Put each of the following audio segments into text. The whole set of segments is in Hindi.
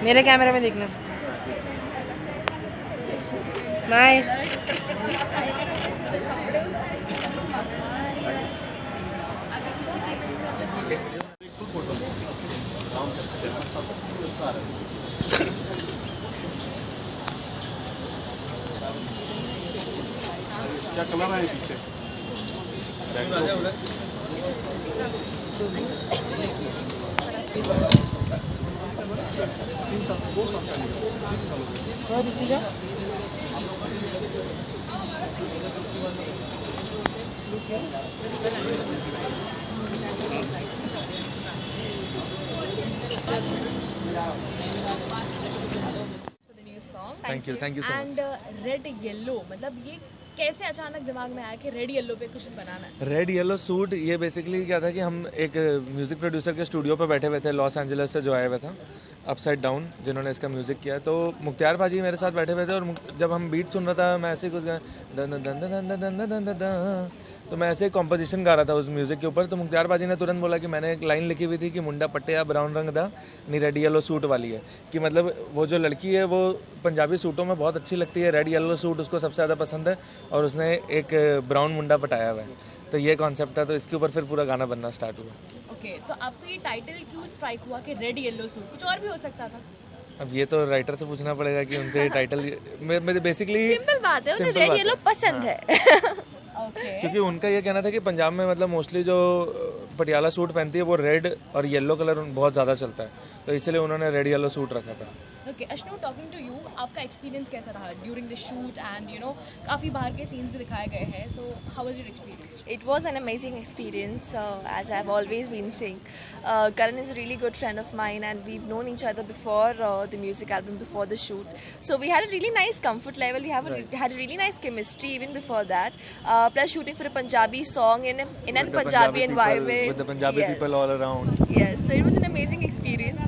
मेरे कैमरे में देखना सब। स्माइल। क्या कलर है पीछे? थोड़ा पीछे जा। Thank you so much. And red yellow, मतलब ये कैसे अचानक दिमाग में आया कि रेड येलो पे कुछ बनाना है? रेड येलो सूट, ये बेसिकली क्या था कि हम एक म्यूज़िक प्रोड्यूसर के स्टूडियो पे बैठे हुए थे, लॉस एंजलिस से जो आया हुआ था, अपसाइड डाउन, जिन्होंने इसका म्यूज़िक किया। तो मुख्तार भाजी मेरे साथ बैठे हुए थे और जब हम बीट सुन रहा था, मैं ऐसे ही कुछ दन दन दन दन दन दन दन, तो मैं ऐसे कॉम्पोजिशन गा रहा था उस म्यूज़िक के ऊपर। तो मुख्तार भाजी ने तुरंत बोला कि मैंने एक लाइन लिखी हुई थी कि मुंडा पट्टिया ब्राउन रंग दा नी रेड येलो सूट वाली है, कि मतलब वो जो लड़की है वो पंजाबी सूटों में बहुत अच्छी लगती है, रेड येलो सूट उसको सबसे ज़्यादा पसंद है, और उसने एक ब्राउन मुंडा पटाया हुआ है। तो ये कॉन्सेप्ट था, तो इसके ऊपर फिर पूरा गाना बनना स्टार्ट हुआ। ओके, तो आपको ये टाइटल क्यों स्ट्राइक हुआ कि रेड येलो सूट? कुछ और भी हो सकता था? अब ये तो राइटर से पूछना पड़ेगा कि उनके ये टाइटल मेरे बेसिकली सिंपल बात है, उन्हें simple रेड बात येलो है। पसंद हाँ। है। ओके, क्योंकि उनका ये कहना था कि पंजाब में मतलब मोस्टली जो पटियाला सूट पहनती है वो रेड और येलो कलर बहुत ज़्यादा चलता है, तो इसलिए उन्होंने रेड येलो सूट रखा था। ओके। अश्नु, टॉकिंग टू यू, आपका एक्सपीरियंस कैसा रहा during the shoot? And you know काफ़ी बाहर के सीन्स भी दिखाए गए हैं, so how was your experience? It was an amazing experience, as I've always been saying. Karan is a really good friend of mine, and we've known each other before the music album, before the shoot. So we had a really nice comfort level. We had a really nice chemistry even before that. Plus shooting for a Punjabi song in a With the Punjabi environment. with the Punjabi Yes. people all around. Yes, so it was an amazing experience.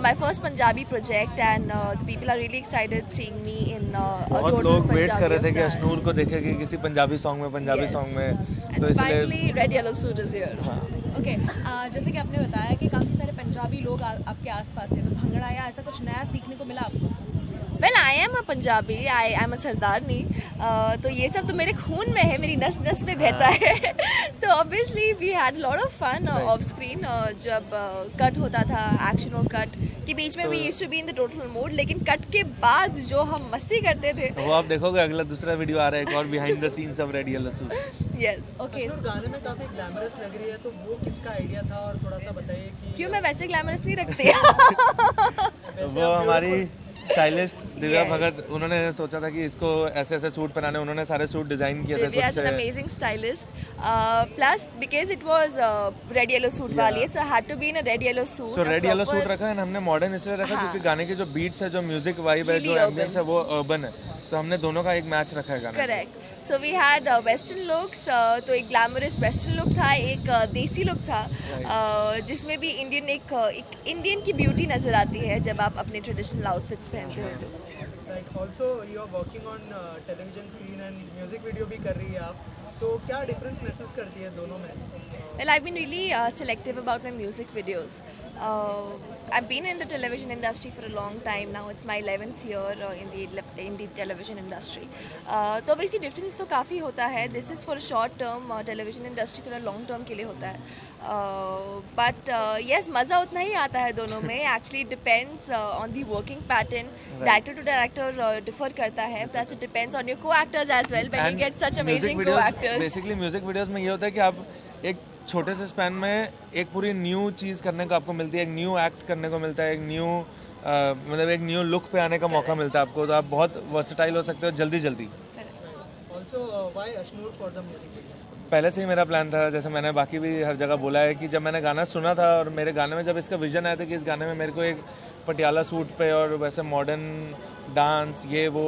My first Punjabi project, and the people are really excited seeing me in a बहुत total लोग वेट Punjabi कर रहे थे कि style. अश्नूर को देखेगी किसी पंजाबी सॉन्ग में, पंजाबी Yes. सॉन्ग में, And तो इसलिए finally, Red Yellow Suit is here. Okay, जैसे कि आपने बताया कि काफ़ी सारे पंजाबी लोग आपके आसपास हैं, तो भंगड़ा या ऐसा कुछ नया सीखने को मिला आपको? Well, I am a Punjabi. I am a सरदारनी. तो ये सब तो मेरे खून में है, मेरी नस नस में बहता है. तो obviously we had a lot of fun off screen. जब कट होता था, एक्शन और कट के बीच में we used to be in the total mood. लेकिन कट के बाद जो हम मस्ती करते थे, वो आप देखोगे अगला दूसरा वीडियो आ रहा है एक और behind the scenes of red yellow suit. yes. Okay, गाने में काफी ग्लैमरस लग रही है, तो वो किसका आइडिया था और थोड़ा सा बताइए कि क्यों मैं वैसे ग्लैमरस नहीं रखती? वो हमारी स्टाइलिस्ट दिव्या Yes. भगत, उन्होंने सोचा था कि इसको ऐसे ऐसे सूट पहनाने, उन्होंने सारे सूट डिजाइन किए थे Divya खुद is an से। amazing stylist. Plus, because it was red yellow suit वाली है, so I had to be in a red yellow suit. So a red yellow proper- suit रखा है, हमने मॉडर्न इसलिए रखा हाँ। क्योंकि गाने की जो बीट्स है, जो म्यूजिक वाइब है, Really जो urban. एम्बियंस है, वो अर्बन है, तो हमने दोनों का एक मैच रखा है गाने में। Correct. So we had western looks. तो एक glamorous western look था, एक देसी look था, जिसमें भी एक इंडियन की ब्यूटी नजर आती है जब आप अपने ट्रेडिशनल आउटफिट्स पहनते हो तो। Like also you are working on television screen and music video भी कर रही है आप, तो क्या डिफरेंस महसूस करती है दोनों में? Well, I've been really selective about my music videos. I've been in the television industry for a long time now. It's my 11th year in the television industry. तो obviously difference तो काफ़ी होता है. This is for a short term. Television industry थोड़ा long term के लिए होता है. But yes, मज़ा उतना ही आता है दोनों में. Actually it depends on the working pattern. Director to director differ करता है. Plus it depends on your co-actors as well. When you get such amazing co-actors. Basically music videos में ये होता है कि आप एक छोटे से स्पैन में एक पूरी न्यू चीज़ करने को आपको मिलती है, एक न्यू एक्ट करने को मिलता है, एक न्यू मतलब एक न्यू लुक पे आने का मौका मिलता है आपको, तो आप बहुत वर्सेटाइल हो सकते हो जल्दी जल्दी। Also why Ashnoor for the music video? पहले से ही मेरा प्लान था, जैसे मैंने बाकी भी हर जगह बोला है कि जब मैंने गाना सुना था और मेरे गाने में जब इसका विजन आया था कि इस गाने में मेरे को एक पटियाला सूट पे और वैसे मॉडर्न डांस ये वो,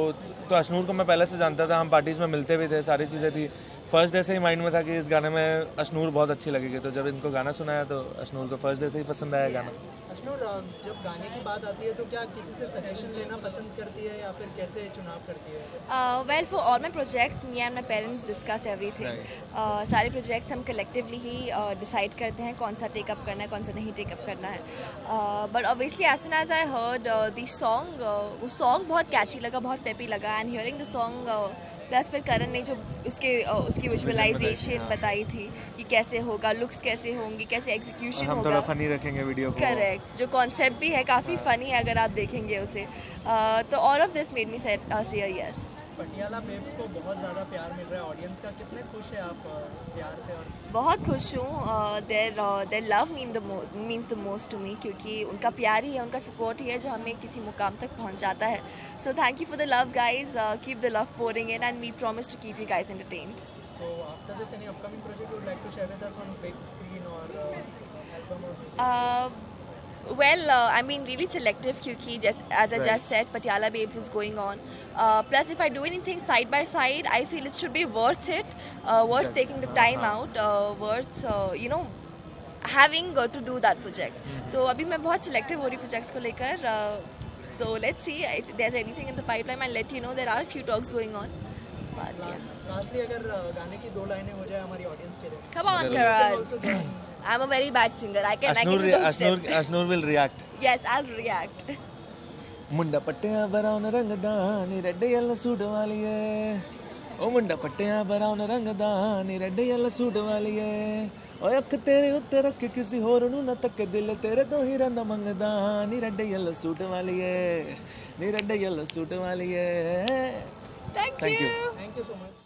तो अश्नूर को मैं पहले से जानता था, हम पार्टीज़ में मिलते भी थे, सारी चीज़ें थी। फर्स्ट डे से ही माइंड में था कि इस गाने में अशनूर बहुत अच्छी लगेगी, तो जब इनको गाना सुनाया तो अशनूर को फर्स्ट डे से ही पसंद आया गाना। अशनूर, जब गाने की बात आती है तो क्या किसी से सजेशन लेना पसंद करती है या फिर कैसे चुनाव करती है? Well for all my projects me and my parents discuss everything. सारे प्रोजेक्ट्स हम कलेक्टिवली ही डिसाइड करते हैं कौन सा टेकअप करना है, कौन सा नहीं टेकअप करना है। But obviously as soon as I heard the song, वो सॉन्ग बहुत कैची लगा, बहुत पेपी लगा, and hearing the song plus फिर करण ने जो उसकी विजुअलाइजेशन बताई थी कि कैसे होगा, लुक्स कैसे होंगी, कैसे एग्जीक्यूशन होगा, हम थोड़ा फनी रखेंगे वीडियो को। करेक्ट, जो कॉन्सेप्ट भी है काफ़ी फ़नी है अगर आप देखेंगे उसे। तो all of this made me से यस। पटियाला बेब्स को बहुत ज़्यादा प्यार मिल रहा है ऑडियंस का, कितने खुश हैं आप इस प्यार से? और बहुत खुश हूँ। Their love means the most to me, क्योंकि उनका प्यार ही है, उनका सपोर्ट ही है जो हमें किसी मुकाम तक पहुँचाता है। So thank you for the love guys, keep the love pouring in and we promise to keep you guys entertained. so after this any upcoming project you would like to share with us on big screen or album or music? Well, I mean really selective क्योंकि as I just said, Patiala Babes is going on. Plus, if I do anything side by side, I feel it should be worth it, worth taking the time out, worth you know having to do that project. तो अभी मैं बहुत selective हो रही projects को लेकर. So let's see if there's anything in the pipeline. I'll let you know. There are a few talks going on. But yeah. Lastly अगर गाने की 2 लाइनें हो जाए हमारी ऑडियंस के लिए? Come on, You can Karan. also join. I'm a very bad singer. I can do those steps. Aşnur will react. Yes, I'll react. ਮੁੰਡਾ ਪੱਟਿਆ ਬਰਾਉਨ ਰੰਗ ਦਾ ਨੀ ਰੈੱਡ ਯੈਲੋ ਸੂਟ ਵਾਲੀਏ, ਉਹ ਮੁੰਡਾ ਪੱਟਿਆ ਬਰਾਉਨ ਰੰਗ ਦਾ ਨੀ ਰੈੱਡ ਯੈਲੋ ਸੂਟ ਵਾਲੀਏ, ਓਏ ਅੱਖ ਤੇਰੇ ਉੱਤੇ ਰੱਖ ਕਿਸੇ ਹੋਰ ਨੂੰ ਨਾ ਤੱਕ, ਦਿਲ ਤੇਰੇ ਤੋਂ ਹੀ ਰਹਿੰਦਾ ਮੰਗਦਾ ਨੀ ਰੈੱਡ ਯੈਲੋ ਸੂਟ ਵਾਲੀਏ, ਨੀ ਰੈੱਡ ਯੈਲੋ ਸੂਟ ਵਾਲੀਏ। Thank Thank you. you. Thank you so much.